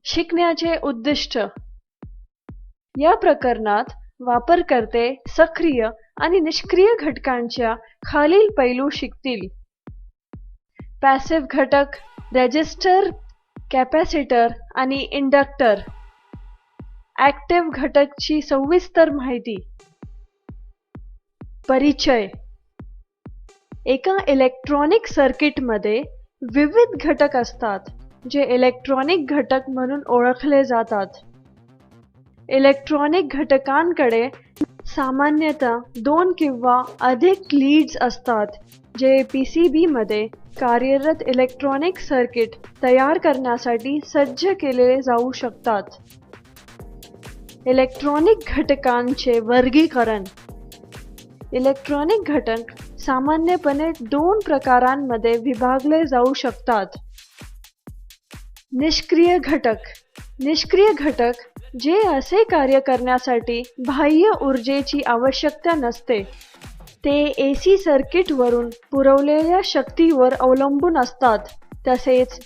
शिकण्याचे उद्दिष्ट. या प्रकरणात वापरकर्ते सक्रिय आणि निष्क्रिय घटकांच्या खालील पैलू शिकतील. पॅसिव्ह घटक, रेजिस्टर, कॅपॅसिटर आणि इंडक्टर. ॲक्टिव्ह घटकची सविस्तर माहिती. परिचय. एका इलेक्ट्रॉनिक सर्किटमध्ये विविध घटक असतात जे इलेक्ट्रॉनिक घटक म्हणून ओळखले जातात. इलेक्ट्रॉनिक घटकांकडे सामान्यतः 2 किंवा अधिक लीड्स असतात जे PCB मध्ये कार्यरत इलेक्ट्रॉनिक सर्किट तयार करण्यासाठी सज्ज केले जाऊ शकतात. इलेक्ट्रॉनिक घटकांचे वर्गीकरण. इलेक्ट्रॉनिक घटक सामान्यपणे 2 प्रकारांमध्ये विभागले जाऊ शकतात. निष्क्रिय घटक. निष्क्रिय घटक जे असे कार्य करण्यासाठी बाह्य ऊर्जेची आवश्यकता नसते. ते AC सर्किटवरून पुरवलेल्या शक्तीवर अवलंबून असतात, तसेच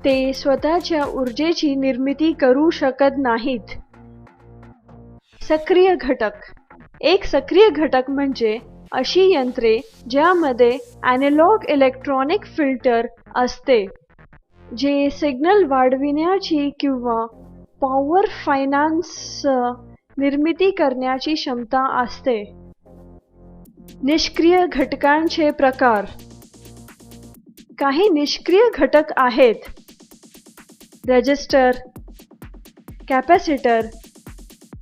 ते स्वतःच्या ऊर्जेची निर्मिती करू शकत नाहीत. सक्रिय घटक. एक सक्रिय घटक म्हणजे अशी यंत्रे ज्यामध्ये ॲनालॉग इलेक्ट्रॉनिक फिल्टर असते, जे सिग्नल वाढविण्याची किंवा पॉवर फायनान्स निर्मिती करण्याची क्षमता असते. निष्क्रिय घटकांचे प्रकार. काही निष्क्रिय घटक आहेत. Resistor, capacitor,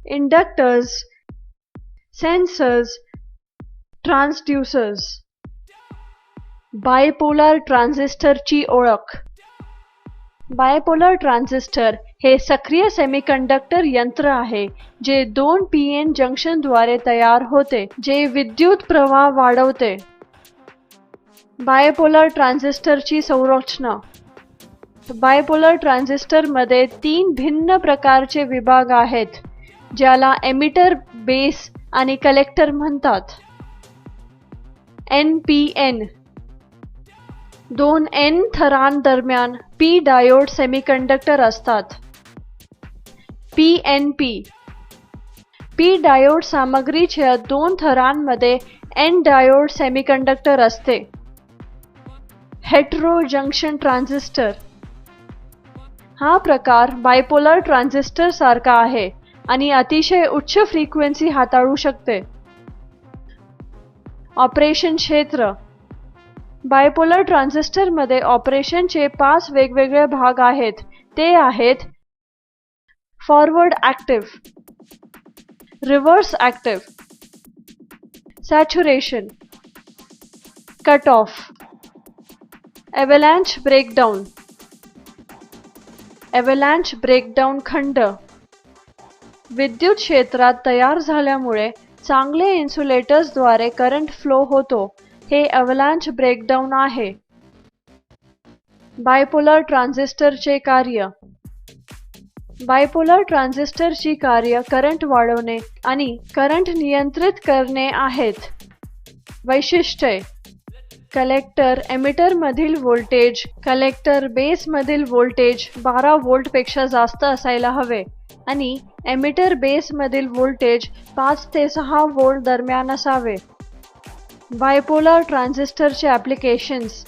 inductors, sensors, transducers. Bipolar ट्रान्झिस्टरची ओळख. बायपोलर ट्रान्झिस्टर हे सक्रिय सेमीकंडक्टर यंत्र आहे जे 2 PN जंक्शनद्वारे तयार होते, जे विद्युत प्रवाह वाढवते. बायपोलर ट्रान्झिस्टरची संरचना. बायपोलर ट्रान्झिस्टरमध्ये 3 भिन्न प्रकारचे विभाग आहेत, ज्याला एमिटर, बेस आणि कलेक्टर म्हणतात. NPN. 2 N थरांदरम्यान P diode semiconductor असतात. PNP. P डायोड सामग्रीच्या 2 थरांमध्ये N डायोड सेमीकंडक्टर असते. Hetero junction transistor. हा प्रकार बायपोलर ट्रान्झिस्टर सारखा आहे आणि अतिशय उच्च फ्रिक्वेन्सी हाताळू शकते. ऑपरेशन क्षेत्र. बायपोलर ट्रान्झिस्टरमध्ये ऑपरेशनचे 5 वेगवेगळे भाग आहेत. ते आहेत forward active, reverse active, saturation, cut off, avalanche breakdown. Avalanche breakdown खंड. विद्युत क्षेत्रात तयार झाल्यामुळे चांगले इन्सुलेटर्सद्वारे करंट फ्लो होतो. हे अवलांच ब्रेकडाऊन आहे. बायपोलर ट्रान्झिस्टरचे कार्य. बायपोलर ट्रान्झिस्टरची कार्य करंट वाढवणे आणि करंट नियंत्रित करणे आहेत. वैशिष्ट्ये. कलेक्टर एमिटरमधील व्होल्टेज कलेक्टर बेसमधील व्होल्टेज 12 व्होल्टपेक्षा जास्त असायला हवे आणि एमिटर बेसमधील व्होल्टेज 5 ते 6 व्होल्ट दरम्यान असावे. बायपोलर ट्रान्झिस्टरचे ॲप्लिकेशन्स.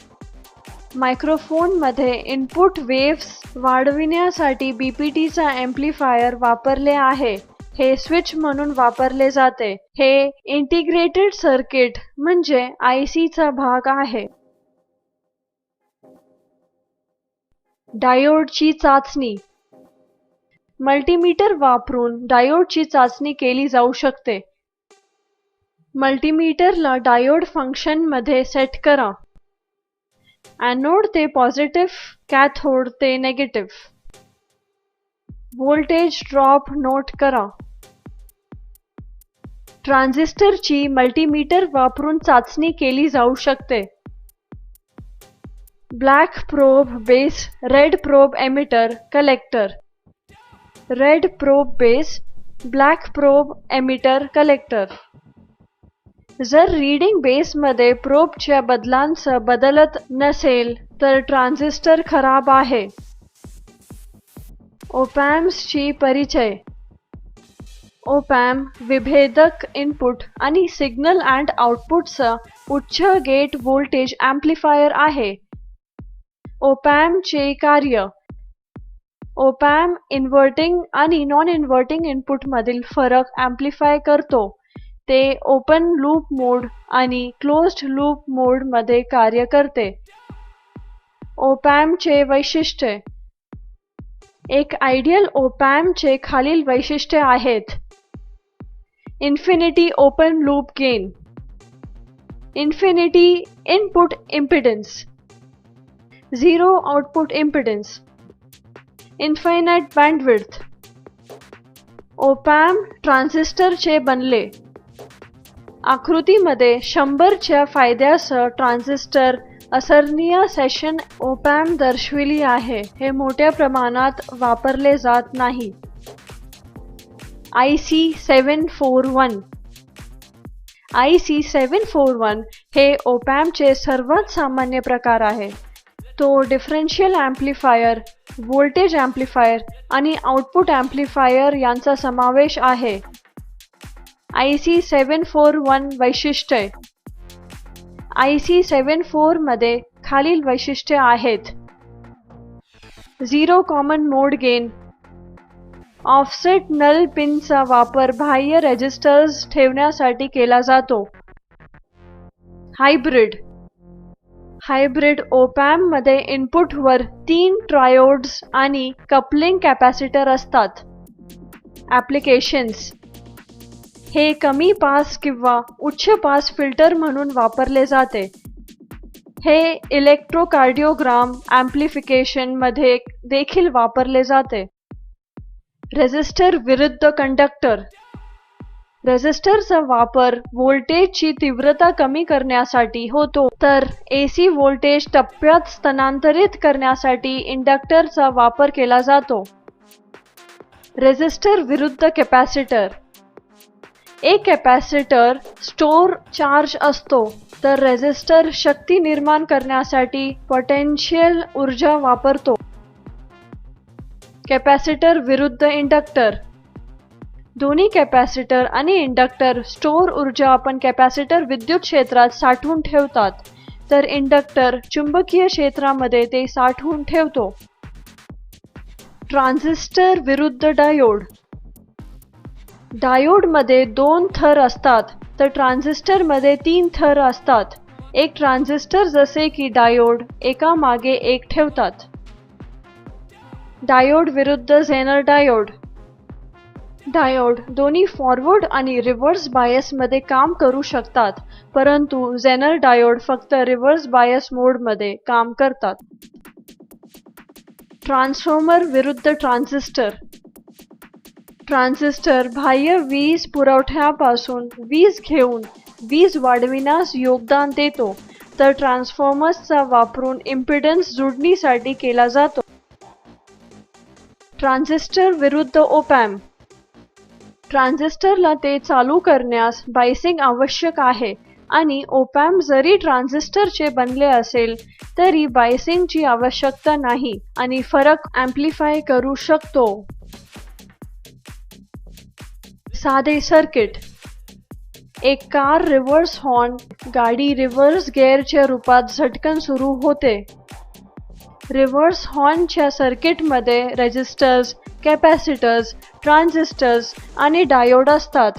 मायक्रोफोनमध्ये इनपुट वेव्स वाढविण्यासाठी BPTचा एम्प्लिफायर वापरले आहे. हे स्विच म्हणून वापरले जाते. हे इंटिग्रेटेड सर्किट म्हणजे ICचा भाग आहे. डायोडची चाचणी. मल्टीमीटर वापरून डायोडची चाचणी केली जाऊ शकते. मल्टीमीटरला डायोड फंक्शनमध्ये सेट करा. ॲनोड ते पॉझिटिव्ह, कॅथोड ते नेगेटिव्ह. व्होल्टेज ड्रॉप नोट करा. ट्रान्झिस्टरची मल्टीमीटर वापरून चाचणी केली जाऊ शकते. Black probe base, red probe emitter, collector. Red probe base, black probe emitter, collector. जर रीडिंग बेसमध्ये प्रोबच्या बदलांसह बदलत नसेल तर ट्रान्झिस्टर खराब आहे. ओपॅम्प्सची परिचय. ओपॅम्प विभेदक इनपुट आणि सिग्नल अँड आउटपुटचा उच्च गेट व्होल्टेज एम्प्लिफायर आहे. ओपॅम्पचे कार्य. ओपॅम्प इन्व्हर्टिंग आणि नॉन इन्व्हर्टिंग इनपुटमधील फरक एम्प्लिफाय करतो. ते ओपन लूप मोड आणि क्लोज्ड लूप मोडमध्ये कार्य करते. ओपॅम्पचे वैशिष्ट्ये. एक आयडियल ओपॅम्पचे खालील वैशिष्ट्ये आहेत. Infinity open loop gain, infinity input impedance, zero output impedance, infinite bandwidth. Opamp ट्रान्झिस्टरचे बनले. आकृतीमध्ये 100च्या फायद्यासह ट्रान्झिस्टर असरणीय सेशन ओपॅम्प दर्शविली आहे. हे मोठ्या प्रमाणात वापरले जात नाही. IC 741. IC 741 हे ओपॅम्पचे सर्वात सामान्य प्रकार आहे. तो डिफरेन्शियल एम्प्लिफायर, व्होल्टेज एम्प्लिफायर आणि आउटपुट एम्प्लिफायर यांचा समावेश आहे. IC 741 वैशिष्ट्ये. IC 74 मध्ये खालील वैशिष्ट्ये आहेत. झिरो कॉमन मोड गेन. ऑफसेट नल पिनचा वापर बाह्य रेजिस्टर्स ठेवण्यासाठी केला जातो. हायब्रिड. हायब्रिड ओपॅम्पमध्ये इनपुटवर 3 ट्रायोड्स आणि कपलिंग कॅपॅसिटर असतात. ॲप्लिकेशन्स. हे कमी पास किंवा उच्च पास फिल्टर म्हणून वापरले जाते. हे इलेक्ट्रोकार्डिओग्राम एम्प्लिफिकेशन मध्ये देखील वापरले जाते. रेझिस्टर विरुद्ध कंडक्टर. रेझिस्टरचा वापर व्होल्टेजची तीव्रता कमी करण्यासाठी होतो, तर AC व्होल्टेज टप्प्यात स्थानांतरित करण्यासाठी इंडक्टरचा वापर केला जातो. रेझिस्टर विरुद्ध कॅपॅसिटर. एक कॅपॅसिटर स्टोअर चार्ज असतो, तर रेझिस्टर शक्ती निर्माण करण्यासाठी पोटेन्शियल ऊर्जा वापरतो. कॅपॅसिटर विरुद्ध इंडक्टर. दोन्ही कॅपॅसिटर आणि इंडक्टर स्टोअर ऊर्जा आपण कॅपॅसिटर विद्युत क्षेत्रात साठवून ठेवतात, तर इंडक्टर चुंबकीय क्षेत्रामध्ये ते साठवून ठेवतो. ट्रान्झिस्टर विरुद्ध डायोड. डायोडमध्ये 2 थर असतात, तर ट्रान्झिस्टरमध्ये 3 थर असतात. एक ट्रान्झिस्टर जसे की डायोड एकामागे एक ठेवतात. डायोड विरुद्ध झेनर डायोड. डायोड दोन्ही फॉरवर्ड आणि रिव्हर्स बायसमध्ये काम करू शकतात, परंतु झेनर डायोड फक्त रिव्हर्स बायस मोडमध्ये काम करतात. ट्रान्सफॉर्मर विरुद्ध ट्रान्झिस्टर. ट्रान्झिस्टर बाह्य वीज पुरवठ्यापासून वीज घेऊन वीज वाढविण्यास योगदान देतो, तर ट्रान्सफॉर्मर्सचा वापरून इम्पिडन्स जोडणीसाठी केला जातो. ट्रान्झिस्टर विरुद्ध ओपॅम्प. ट्रान्झिस्टरला ते चालू करण्यास बायसिंग आवश्यक आहे आणि ओपॅम्प जरी ट्रान्झिस्टरचे बनले असेल तरी बायसिंगची आवश्यकता नाही आणि फरक एम्प्लिफाय करू शकतो. साधे सर्किट. एक कार रिव्हर्स हॉर्न. गाडी रिव्हर्स गिअरच्या रूपात झटकन सुरू होते. रिव्हर्स हॉर्नच्या सर्किटमध्ये रेझिस्टर्स, कॅपॅसिटर्स, ट्रान्झिस्टर्स आणि डायोड असतात.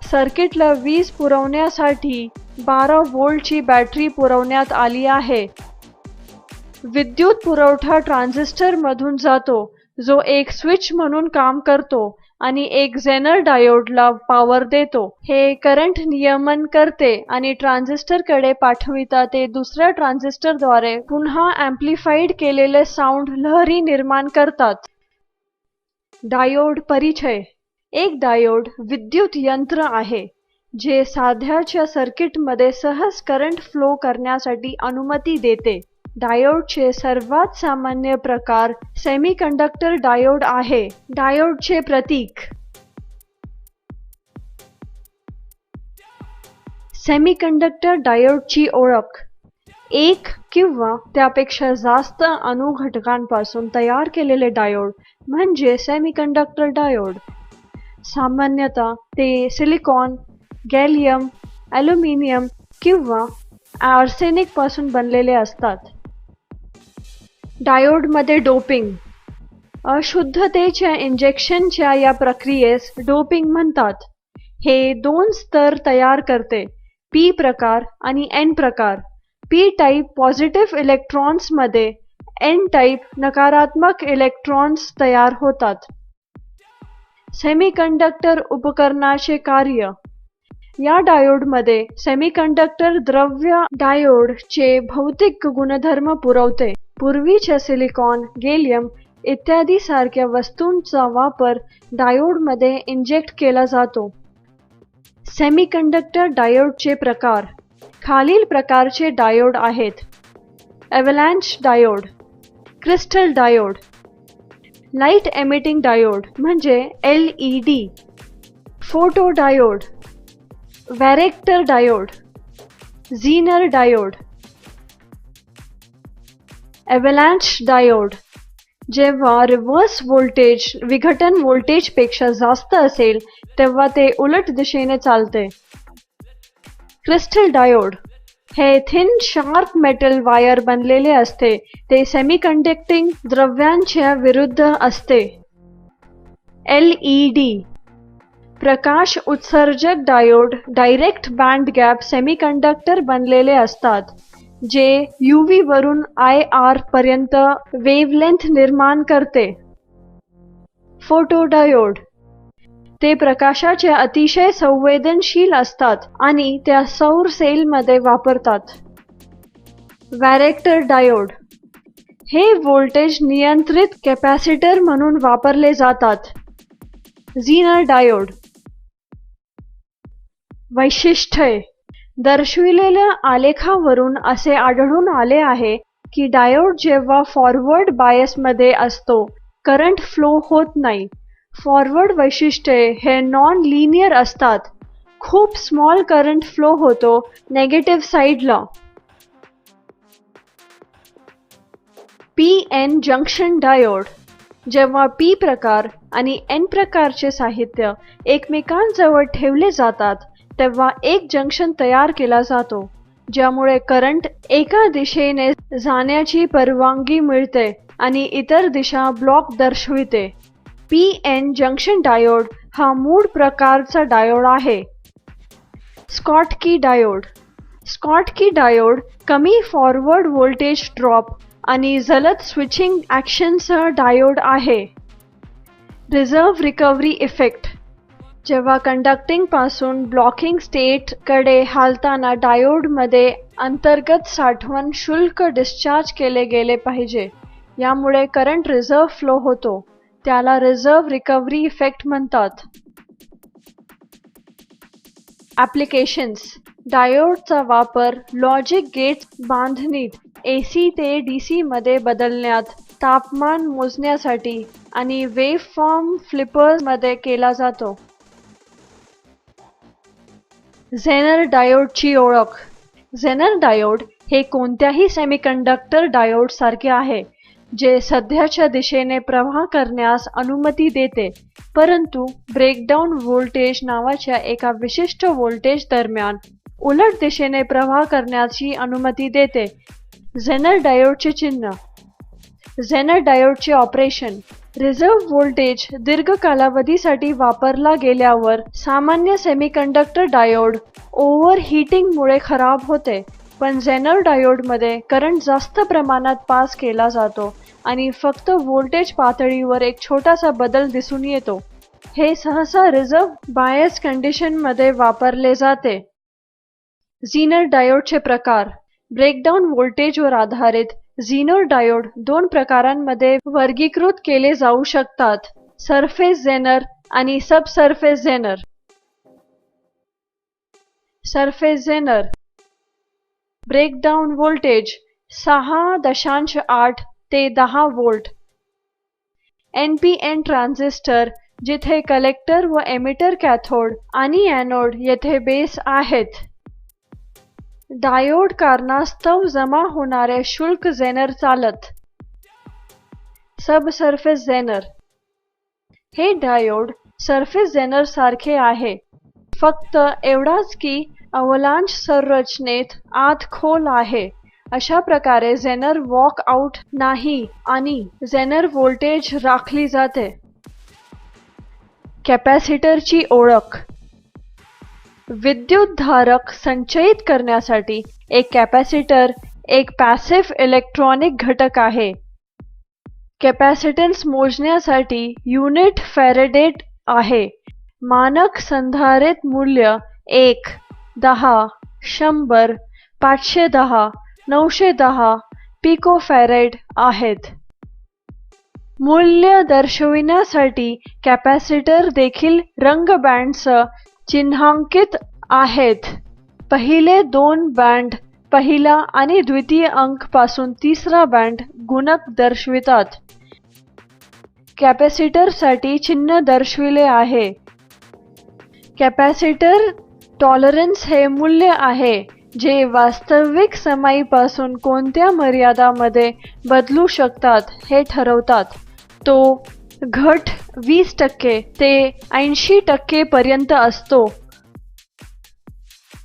सर्किटला वीज पुरवण्यासाठी 12 व्होल्टची बॅटरी पुरवण्यात आली आहे. विद्युत पुरवठा ट्रान्झिस्टरमधून जातो, जो एक स्विच म्हणून काम करतो आणि एक झेनर डायोडला पॉवर देतो. हे करंट नियमन करते आणि ट्रान्झिस्टरकडे पाठविता ते दुसऱ्या ट्रान्झिस्टरद्वारे पुन्हा एम्प्लिफाईड केलेले साऊंड लहरी निर्माण करतात. डायोड परिचय. एक डायोड विद्युत यंत्र आहे जे साध्याच्या सर्किटमध्ये सहज करंट फ्लो करण्यासाठी अनुमती देते. डायोडचे सर्वात सामान्य प्रकार सेमीकंडक्टर डायोड आहे. डायोडचे प्रतीक. सेमीकंडक्टर डायोडची ओळख. एक किंवा त्यापेक्षा जास्त अणुघटकांपासून तयार केलेले डायोड म्हणजे सेमीकंडक्टर डायोड. सामान्यतः ते सिलिकॉन, गॅलियम, ॲल्युमिनियम किंवा आर्सेनिक पासून बनलेले असतात. डायोडमध्ये डोपिंग. अशुद्धतेच्या इंजेक्शनच्या या प्रक्रियेस डोपिंग म्हणतात. हे दोन स्तर तयार करते, पी प्रकार आणि एन प्रकार. पी टाईप पॉझिटिव्ह इलेक्ट्रॉन्समध्ये, एन टाईप नकारात्मक इलेक्ट्रॉन्स तयार होतात. सेमीकंडक्टर उपकरणाचे कार्य. या डायोडमध्ये सेमीकंडक्टर द्रव्य डायोडचे भौतिक गुणधर्म पुरवते. पूर्वीच्या सिलिकॉन, गॅलियम इत्यादी सारख्या वस्तूंचा वापर डायोडमध्ये इंजेक्ट केला जातो. सेमीकंडक्टर डायोडचे प्रकार. खालील प्रकारचे डायोड आहेत: avalanche diode, crystal diode, light emitting diode म्हणजे LED, photo diode, varactor diode, zener diode. Avalanche diode. जेव्हा रिव्हर्स व्होल्टेज विघटन व्होल्टेजपेक्षा जास्त असेल तेव्हा ते उलट दिशेने चालते. Crystal diode. हे थिन शार्प मेटल वायर बनलेले असते. ते सेमीकंडक्टिंग द्रव्यांच्या विरुद्ध असते. LED. प्रकाश उत्सर्जक diode direct band gap semiconductor बनलेले असतात, जे UV वरून IR पर्यंत वेव्हलेंथ निर्माण करते. Photo diode. ते प्रकाशाचे अतिशय संवेदनशील असतात आणि त्या सौर सेलमध्ये वापरतात. व्हॅरेक्टर डायोड. हे व्होल्टेज नियंत्रित कॅपॅसिटर म्हणून वापरले जातात. झीनर डायोड. वैशिष्ट्ये. दर्शविलेल्या आलेखावरून असे आढळून आले आहे की डायोड जेव्हा फॉरवर्ड बायसमध्ये असतो, करंट फ्लो होत नाही. फॉरवर्ड वैशिष्ट्ये हे नॉन लिनियर असतात. खूप स्मॉल करंट फ्लो होतो नेगेटिव्ह साईडला. PN junction diode. जेव्हा P प्रकार आणि N प्रकारचे साहित्य एकमेकांजवळ ठेवले जातात तेव्हा एक जंक्शन तयार केला जातो, ज्यामुळे करंट एका दिशेने जाण्याची परवानगी मिळते आणि इतर दिशा ब्लॉक दर्शविते. PN जंक्शन डायोड हा मूळ प्रकारचा डायोड आहे. Schottky diode. स्कॉटकी डायोड कमी फॉरवर्ड व्होल्टेज ड्रॉप आणि जलद स्विचिंग ॲक्शनसह डायोड आहे. Reserve recovery effect. जेव्हा कंडक्टिंग पासून ब्लॉकिंग स्टेट कडे हालताना डायोडमध्ये अंतर्गत साठवण शुल्क डिस्चार्ज केले गेले पाहिजे. यामुळे करंट रिझर्व्ह फ्लो होतो. त्याला रिझर्व्ह रिकव्हरी इफेक्ट म्हणतात. ॲप्लिकेशन्स. डायोडचा वापर लॉजिक गेट्स बांधणीत, AC ते DC मध्ये बदलण्यात, तापमान मोजण्यासाठी आणि वेव्हफॉर्म फ्लिपर्समध्ये केला जातो. झेनर डायोडची ओळख. झेनर डायोड हे कोणत्याही सेमीकंडक्टर डायोड सारखे आहे, जे सध्याच्या दिशेने प्रवाह करण्यास अनुमती देते, परंतु ब्रेकडाउन व्होल्टेज नावाच्या एका विशिष्ट व्होल्टेज दरम्यान उलट दिशेने प्रवाह करण्याची अनुमती देते. झेनर डायोडचे चिन्ह. झेनर डायोडचे ऑपरेशन. रिझर्व्ह व्होल्टेज दीर्घ कालावधीसाठी वापरला गेल्यावर सामान्य सेमीकंडक्टर डायोड ओव्हरहीटिंगमुळे खराब होते, पण झेनर डायोडमध्ये करंट जास्त प्रमाणात पास केला जातो आणि फक्त व्होल्टेज पातळीवर एक छोटासा बदल दिसून येतो. हे सहसा रिझर्व्ह बायस कंडिशनमध्ये वापरले जाते. झीनर डायोडचे प्रकार. ब्रेकडाउन व्होल्टेजवर आधारित झीनर डायोड दोन प्रकारांमध्ये वर्गीकृत केले जाऊ शकतात: सरफेस झेनर आणि subsurface Zener. Surface Zener. Breakdown voltage 6.8 ते 10 व्होल्ट. NPN ट्रान्झिस्टर, जिथे कलेक्टर व एमिटर कॅथोड आणि एनोड येथे बेस आहेत. डायोड कारणास्तव जमा होणारे शुल्क झेनर चालत. Subsurface Zener. हे डायोड सरफेस झेनर सारखे आहे, फक्त एवढाच की अवलांच संरचनेत आत खोल आहे. अशा प्रकारे झेनर वॉक आउट नाही आणि झेनर व्होल्टेज राखली जाते. कॅपॅसिटरची ओळख. विद्युतधारक संचयित करण्यासाठी एक कॅपॅसिटर एक पॅसिव्ह इलेक्ट्रॉनिक घटक आहे. कॅपॅसिटन्स मोजण्यासाठी युनिट फॅरेडे आहे. मानक संधारित मूल्य 1, 10, 100, 510, 910 पिकोफॅरेड आहेत. मूल्य दर्शविण्यासाठी कॅपॅसिटर देखील रंग बँडसह चिन्हांकित आहेत. पहिले 2 बँड पहिला आणि द्वितीय अंक पासून तिसरा बँड गुणक दर्शवितात. कॅपॅसिटरसाठी चिन्ह दर्शविले आहे. कॅपॅसिटर टॉलरन्स हे मूल्य आहे जे वास्तविक समाईपासून कोणत्या मर्यादामध्ये बदलू शकतात हे ठरवतात. तो घट 20% ते 80% पर्यंत असतो.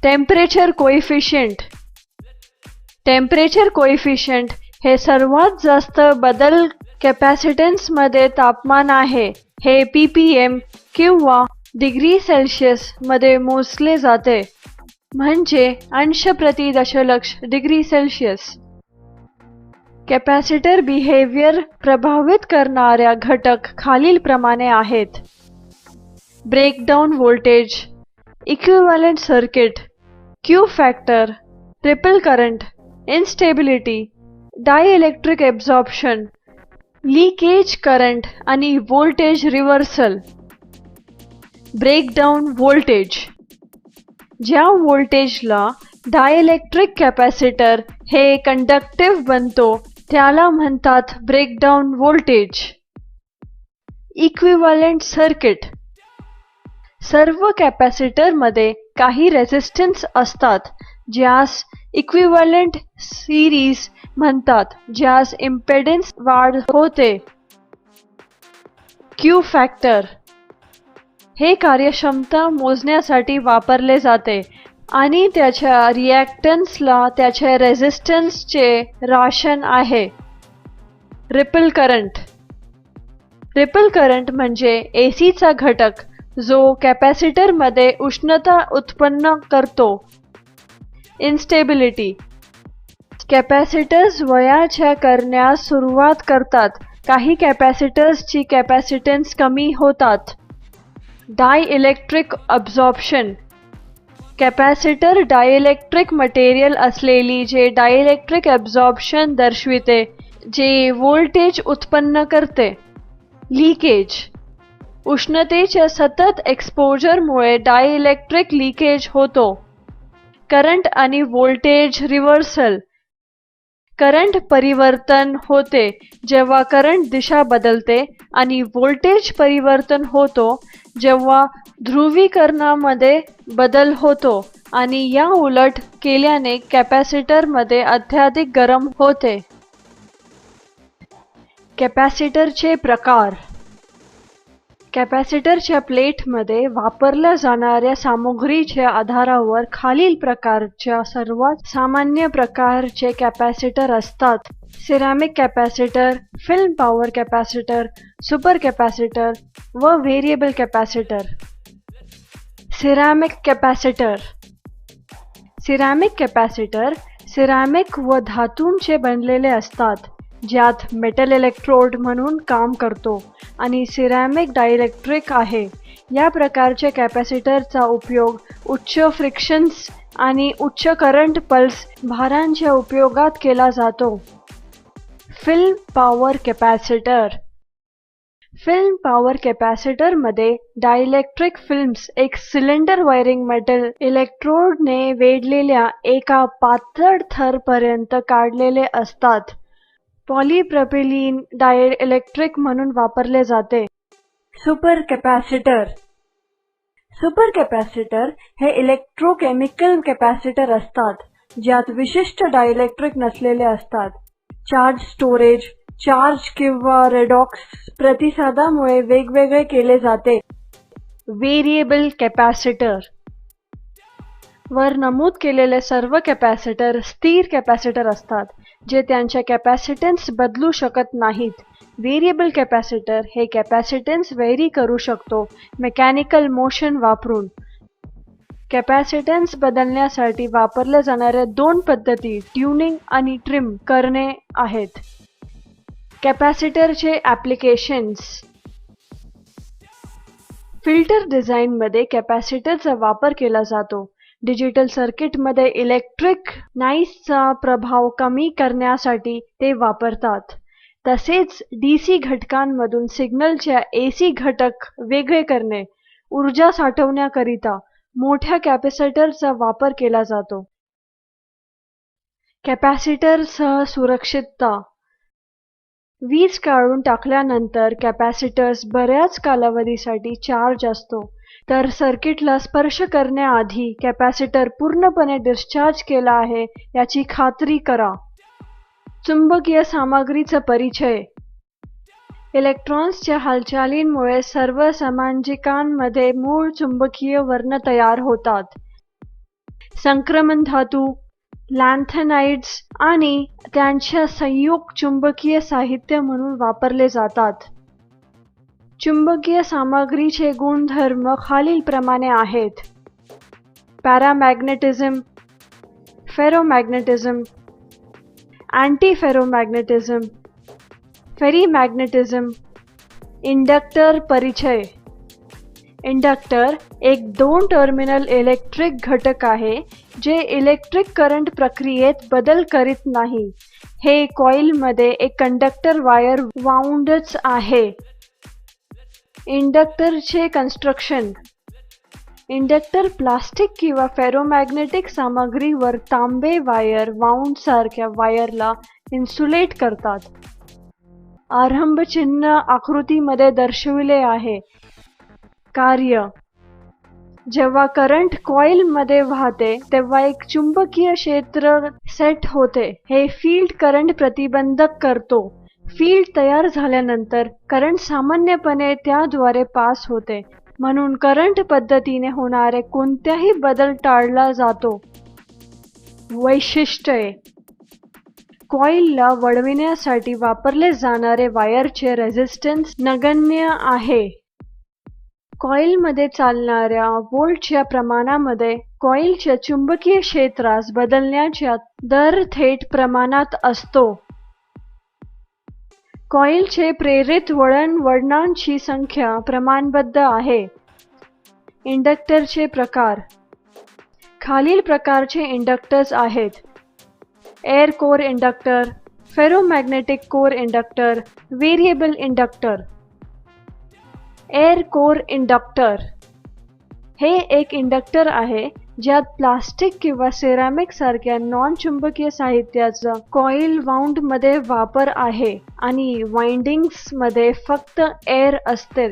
Temperature coefficient. टेम्परेचर कोएफिशियंट हे सर्वात जास्त बदल कॅपॅसिटन्समध्ये तापमान आहे. हे ppm किंवा डिग्री सेल्सिअस मध्ये मोजले जाते, म्हणजे अंश प्रति दशलक्ष डिग्री सेल्सिअस. कॅपॅसिटर बिहेवियर प्रभावित करणाऱ्या घटक खालीलप्रमाणे आहेत. Breakdown voltage, equivalent circuit, Q factor, ripple current, instability, dielectric absorption, leakage current आणि व्होल्टेज रिव्हर्सल. Breakdown voltage. ज्या व्होल्टेजला डायइलेक्ट्रिक कॅपॅसिटर हे कंडक्टिव्ह बनतो त्याला म्हणतात ब्रेकडाउन व्होल्टेज. Equivalent circuit. सर्व कॅपॅसिटरमध्ये काही रेझिस्टन्स असतात ज्यास इक्विव्हॅलेंट सिरीज म्हणतात, ज्यास इम्पेडन्स वाढ होते. Q factor. हे कार्यक्षमता मोजण्यासाठी वापरले जाते आणि त्याच्या रिॲक्टन्सला त्याच्या रेझिस्टन्सचे राशन आहे. Ripple current. रिपल करंट म्हणजे एसीचा घटक जो कॅपॅसिटरमध्ये उष्णता उत्पन्न करतो. इन्स्टेबिलिटी. कॅपॅसिटर्स वयाच्या करण्यास सुरुवात करतात. काही कॅपॅसिटर्सची कॅपॅसिटन्स कमी होतात. Dielectric absorption. Capacitor dielectric material असलेली जे डायइलेक्ट्रिक ॲब्झॉर्प्शन दर्शविते, जे व्होल्टेज उत्पन्न करते. लीकेज. उष्णतेच्या सतत एक्सपोजरमुळे डायइलेक्ट्रिक लीकेज होतो. करंट आणि व्होल्टेज रिव्हर्सल. करंट परिवर्तन होते जेव्हा करंट दिशा बदलते आणि व्होल्टेज परिवर्तन होतो जेव्हा ध्रुवीकरणामध्ये बदल होतो आणि या उलट केल्याने कॅपॅसिटरमध्ये अत्याधिक गरम होते. कॅपॅसिटरचे प्रकार. कॅपॅसिटरच्या प्लेटमध्ये वापरल्या जाणाऱ्या सामग्रीच्या आधारावर खालील प्रकारच्या सर्वात सामान्य प्रकारचे कॅपॅसिटर असतात. Ceramic capacitor, film power capacitor, super capacitor व variable capacitor. Ceramic capacitor. Ceramic capacitor ceramic व धातूंचे बनलेले असतात, ज्यात मेटल इलेक्ट्रोड म्हणून काम करतो आणि सिरॅमिक डायइलेक्ट्रिक आहे. या प्रकारच्या कॅपॅसिटरचा उपयोग उच्च फ्रिक्शन्स आणि उच्च करंट पल्स भारांच्या उपयोगात केला जातो. Film power capacitor. Film power कॅपॅसिटरमध्ये डायइलेक्ट्रिक फिल्म्स एक सिलेंडर वायरिंग मेटल इलेक्ट्रोडने वेढलेल्या एका पातळ थरपर्यंत काढलेले असतात. पॉलीप्रॉपिलीन डायइलेक्ट्रिक म्हणून वापरले जाते. Super capacitor. सुपर कॅपॅसिटर हे इलेक्ट्रोकेमिकल कॅपॅसिटर असतात. ज्यात विशिष्ट डायलेक्ट्रिक नसलेले असतात. चार्ज स्टोरेज चार्ज किंवा रेडॉक्स प्रतिसादामुळे वेगवेगळे केले जाते. व्हेरिएबल कॅपॅसिटर वर नमूद केलेले सर्व कॅपॅसिटर स्थिर कॅपॅसिटर असतात, जे त्यांच्या कॅपॅसिटन्स बदलू शकत नाहीत. व्हेरिएबल कॅपॅसिटर हे कॅपॅसिटन्स व्हेरी करू शकतो मेकॅनिकल मोशन वापरून. कॅपॅसिटन्स बदलण्यासाठी वापरल्या जाणाऱ्या दोन पद्धती ट्यूनिंग आणि ट्रिम करणे आहेत. कॅपॅसिटरचे ॲप्लिकेशन्स. फिल्टर डिझाईनमध्ये कॅपॅसिटरचा वापर केला जातो. डिजिटल सर्किटमध्ये इलेक्ट्रिक नॉईजचा प्रभाव कमी करण्यासाठी ते वापरतात. तसेच डीसी घटकांमधून सिग्नलच्या एसी घटक वेगळे करणे, ऊर्जा साठवण्याकरिता मोठ्या कॅपॅसिटरचा वापर केला जातो. कॅपॅसिटरसह सुरक्षितता. वीज काढून टाकल्यानंतर कॅपॅसिटर्स बऱ्याच कालावधीसाठी चार्ज असतो, तर सर्किटला स्पर्श करण्याआधी कॅपॅसिटर पूर्णपणे डिस्चार्ज केला आहे याची खात्री करा. चुंबकीय सामग्रीचा परिचय. इलेक्ट्रॉन्सच्या हालचालींमुळे सर्व समांजिकांमध्ये मूळ चुंबकीय वर्ण तयार होतात. संक्रमण धातू, लॅन्थेनाइड्स आणि त्यांच्या संयुग चुंबकीय साहित्य म्हणून वापरले जातात. चुंबकीय सामग्रीचे गुणधर्म खालीलप्रमाणे आहेत. पॅरामॅग्नेटिझम, फेरोमॅग्नेटिझम, अँटीफेरोमॅग्नेटिझम, फेरीमॅग्नेटिझम. इंडक्टर परिचय. इंडक्टर एक 2 टर्मिनल इलेक्ट्रिक घटक आहे जे इलेक्ट्रिक करंट प्रक्रियेत बदल करीत नाही. हे कॉइलमध्ये एक कंडक्टर वायर वाऊंडच आहे. इंडक्टरचे कन्स्ट्रक्शन. इंडक्टर प्लास्टिक किंवा फेरोमॅग्नेटिक सामग्रीवर तांबे वायर वाऊंडसारख्या वायरला इन्सुलेट करतात. आरंभ चिन्ह आकृतीमध्ये दर्शविले आहे. कार्य. जेव्हा करंट कॉइलमध्ये वाहते तेव्हा एक चुंबकीय क्षेत्र सेट होते. हे फील्ड करंट प्रतिबंधक करतो. फील्ड तयार झाल्यानंतर करंट सामान्यपणे त्याद्वारे पास होते, म्हणून करंट पद्धतीने होणारे कोणत्याही बदल टाळला जातो. वैशिष्ट्ये. कॉइलला वळविण्यासाठी वापरले जाणारे वायरचे रेझिस्टन्स नगण्य आहे. कॉइलमध्ये चालणाऱ्या व्होल्टच्या प्रमाणामध्ये कॉइलच्या चुंबकीय क्षेत्रास बदलण्याचा दर थेट प्रमाणात असतो. कॉइलचे प्रेरित वळणांची संख्या प्रमाणबद्ध आहे. इंडक्टरचे प्रकार. खालील प्रकारचे इंडक्टर्स आहेत. Air core inductor, ferromagnetic core inductor, variable inductor. Air core inductor हे एक इंडक्टर आहे ज्यात प्लास्टिक किंवा सिरॅमिक सारख्या नॉन चुंबकीय साहित्याचा कॉइल वाऊंडमध्ये वापर आहे आणि वाइंडिंग्समध्ये फक्त एअर असते.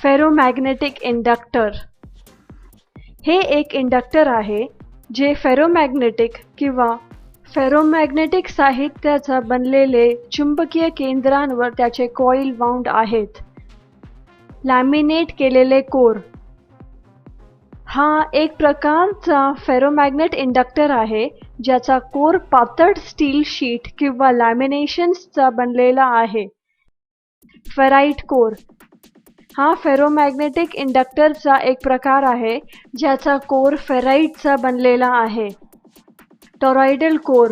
फेरोमॅग्नेटिक इंडक्टर हे एक इंडक्टर आहे जे फेरोमॅग्नेटिक किंवा फेरोमॅग्नेटिक साहित्याचा बनलेले चुंबकीय केंद्रांवर त्याचे कॉइल वाऊंड आहेत. लॅमिनेट केलेले कोर हा एक प्रकारचा फेरोमॅग्नेट इंडक्टर आहे ज्याचा कोर पातळ स्टील शीट किंवा लॅमिनेशन्सचा बनलेला आहे. फेराइट कोर हा फेरोमॅग्नेटिक इंडक्टरचा एक प्रकार आहे ज्याचा कोर फेराइटचा बनलेला आहे. टॉरॉइडल कोर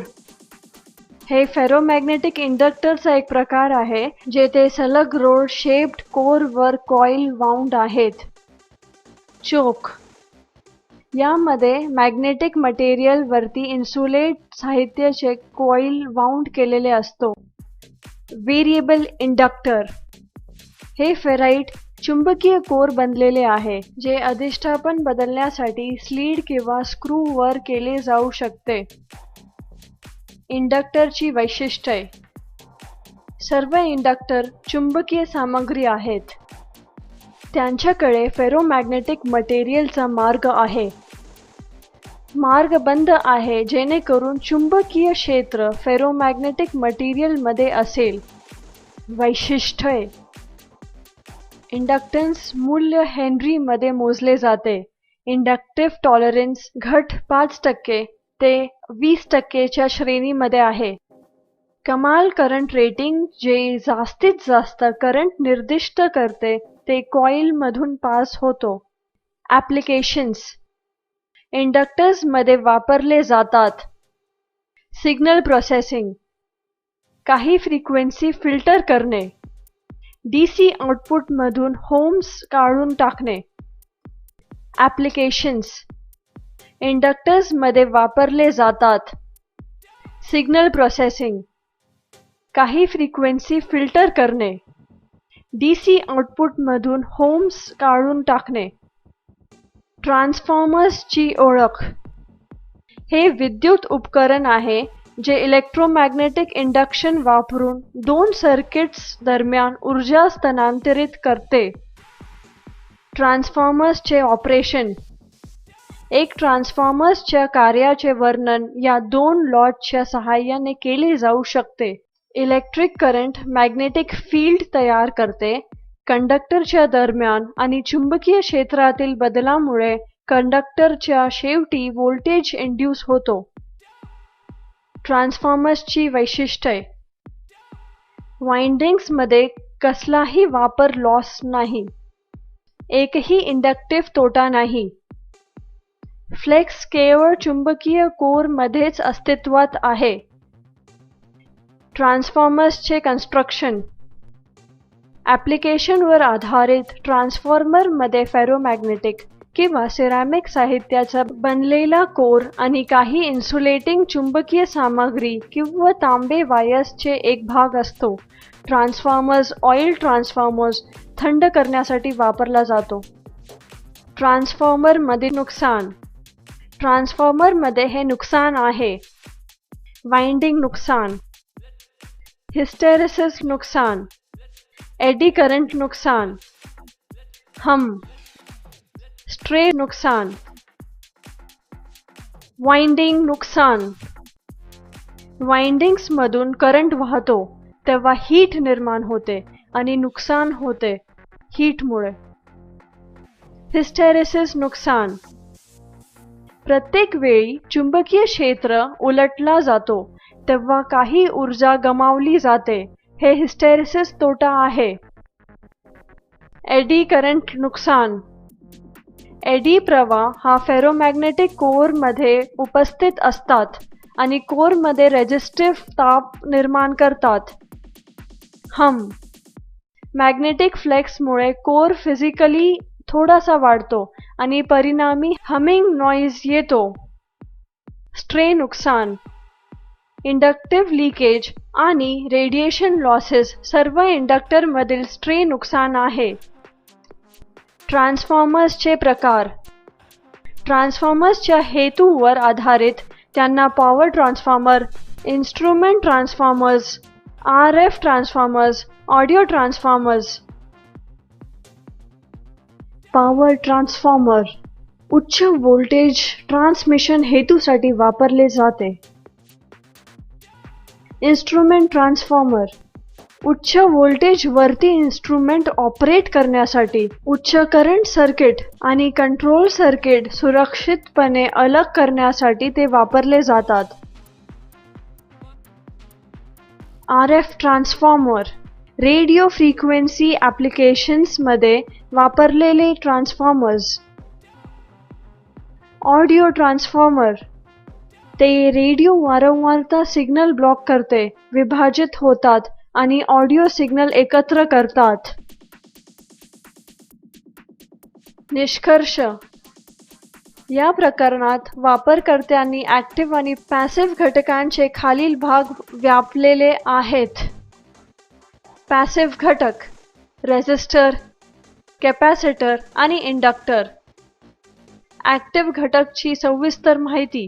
हे फेरोमॅग्नेटिक इंडक्टरचा एक प्रकार आहे जेथे सलग रोड शेप्ड कोरवर कॉइल वाऊंड आहेत. चोक यामध्ये मॅग्नेटिक मटेरियल वरती इन्सुलेट साहित्याचे कॉइल वाऊंड केलेले असतो. व्हेरिएबल इंडक्टर हे फेराइट चुंबकीय कोर बनलेले आहे जे अधिष्ठापन बदलण्यासाठी स्लीड किंवा स्क्रू वर केले जाऊ शकते. इंडक्टरची वैशिष्ट्ये. सर्व इंडक्टर चुंबकीय सामग्री आहेत. त्यांच्याकडे फेरोमॅग्नेटिक मटेरियलचा मार्ग आहे. मार्ग बंद आहे जेणेकरून चुंबकीय क्षेत्र फेरोमॅग्नेटिक मटेरियल मध्ये असेल. वैशिष्ट्ये: इंडक्टन्स मूल्य हेनरी मध्ये मोजले जाते. इंडक्टिव्ह टॉलरन्स घट 5% ते 20% च्या श्रेणीमध्ये आहे. कमाल करंट रेटिंग जे जास्तीत जास्त करंट निर्दिष्ट करते ते कॉइल मधून पास होतो. ॲप्लिकेशन्स: इंडक्टर्स मध्ये वापरले जातात. सिग्नल प्रोसेसिंग, काही फ्रिक्वेन्सी फिल्टर करणे, डीसी आउटपुट मधून होम्स काढून टाकणे. ॲप्लिकेशन्स: इंडक्टर्स मध्ये वापरले जातात. सिग्नल प्रोसेसिंग, काही फ्रिक्वेन्सी फिल्टर करणे, डीसी आउटपुट मधून होम्स काढून टाकणे. ट्रान्सफॉर्मर्सची ओळख: हे विद्युत उपकरण आहे जे इलेक्ट्रोमॅग्नेटिक इंडक्शन वापरून दोन सर्किट्स दरम्यान ऊर्जा स्थानांतरित करते. ट्रान्सफॉर्मर्सचे ऑपरेशन: एक ट्रान्सफॉर्मर्सच्या कार्याचे वर्णन या दोन लॉजच्या सहाय्याने केले जाऊ शकते. इलेक्ट्रिक करंट मॅग्नेटिक फील्ड तयार करते. कंडक्टरच्या दरम्यान आणि चुंबकीय क्षेत्रातील बदलामुळे कंडक्टरच्या शेवटी व्होल्टेज इंड्यूस होतो. ट्रान्सफॉर्मर्सची वैशिष्ट्ये: वाइंडिंग्समध्ये कसलाही वापर लॉस नाही. एकही इंडक्टिव्ह तोटा नाही. फ्लेक्स केवळ चुंबकीय कोर मध्येच अस्तित्वात आहे. ट्रान्सफॉर्मर्सचे कन्स्ट्रक्शन: ॲप्लिकेशनवर आधारित ट्रान्सफॉर्मरमध्ये फेरोमॅग्नेटिक किंवा सिरॅमिक साहित्याचा बनलेला कोर आणि काही इन्सुलेटिंग चुंबकीय सामग्री किंवा तांबे वायर्सचे एक भाग असतो. ट्रान्सफॉर्मर्स ऑइल ट्रान्सफॉर्मर्स थंड करण्यासाठी वापरला जातो. ट्रान्सफॉर्मरमध्ये नुकसान: ट्रान्सफॉर्मरमध्ये हे नुकसान आहे. वाइंडिंग नुकसान, हिस्टेरेसिस नुकसान, एडी करंट नुकसान, स्ट्रे नुकसान. वाइंडिंग नुकसान: वाइंडिंग्समधून करंट वाहतो तेव्हा हीट निर्माण होते आणि नुकसान होते हीटमुळे. हिस्टेरेसिस नुकसान: प्रत्येक वेळी चुंबकीय क्षेत्र उलटला जातो तेव्हा काही ऊर्जा गमावली जाते. हे हिस्टेरेसिस तोटा आहे. एडी करंट नुकसान: एडी प्रवाह हा फेरोमॅग्नेटिक कोअरमध्ये उपस्थित असतात आणि कोअरमध्ये रेझिस्टिव्ह ताप निर्माण करतात. मॅग्नेटिक फ्लेक्समुळे कोअर फिजिकली थोडासा वाढतो आणि परिणामी हमिंग नॉइज येतो. स्ट्रे नुकसान: इंडक्टिव्ह लीकेज आणि रेडिएशन लॉसेस सर्व इंडक्टरमधील स्ट्रे नुकसान आहे. ट्रान्सफॉर्मर्सचे प्रकार: ट्रान्सफॉर्मर्सच्या हेतूवर आधारित त्यांना power transformer, instrument transformers, RF transformers, audio transformers. Power transformer उच्च व्होल्टेज ट्रान्समिशन हेतूसाठी वापरले जाते. इन्स्ट्रुमेंट ट्रान्सफॉर्मर उच्च व्होल्टेजवरती इन्स्ट्रुमेंट ऑपरेट करण्यासाठी उच्च करंट सर्किट आणि कंट्रोल सर्किट सुरक्षितपणे अलग करण्यासाठी ते वापरले जातात. RF ट्रान्सफॉर्मर रेडिओ फ्रिक्वेन्सी ॲप्लिकेशन्समध्ये वापरलेले ट्रान्सफॉर्मर्स. ऑडिओ ट्रान्सफॉर्मर ते रेडिओ वारंवारता सिग्नल ब्लॉक करते, विभाजित होतात आणि ऑडिओ सिग्नल एकत्र करतात. निष्कर्ष: या प्रकरणात वापरकर्त्यांनी ॲक्टिव्ह आणि पॅसिव्ह घटकांचे खालील भाग व्यापलेले आहेत. पॅसिव्ह घटक: रेझिस्टर, कॅपॅसिटर आणि इंडक्टर. ॲक्टिव्ह घटकची सविस्तर माहिती: